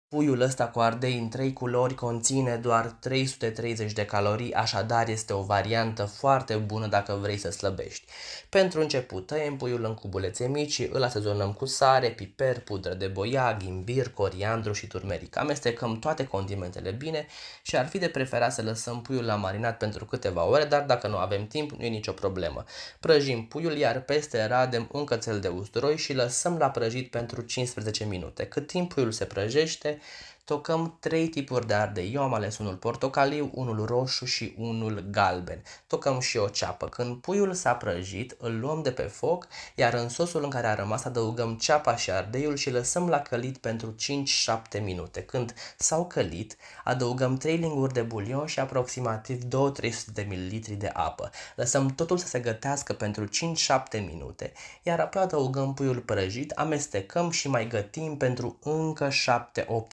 Puiul ăsta cu ardei în 3 culori conține doar 330 de calorii, așadar este o variantă foarte bună dacă vrei să slăbești. Pentru început, tăiem puiul în cubulețe mici și îl asezonăm cu sare, piper, pudră de boiag, imbir, coriandru și turmeric. Amestecăm toate condimentele bine și ar fi de preferat să lăsăm puiul la marinat pentru câteva ore, dar dacă nu avem timp, nu e nicio problemă. Prăjim puiul, iar peste radem un cățel de usturoi și lăsăm la prăjit pentru 15 minute. Cât timp puiul se prăjește, tocăm 3 tipuri de ardei. Eu am ales unul portocaliu, unul roșu și unul galben. Tocăm și o ceapă. Când puiul s-a prăjit, îl luăm de pe foc, iar în sosul în care a rămas adăugăm ceapa și ardeiul și lăsăm la călit pentru 5-7 minute. Când s-au călit, adăugăm 3 linguri de bulion și aproximativ 200-300 de ml de apă. Lăsăm totul să se gătească pentru 5-7 minute, iar apoi adăugăm puiul prăjit, amestecăm și mai gătim pentru încă 7-8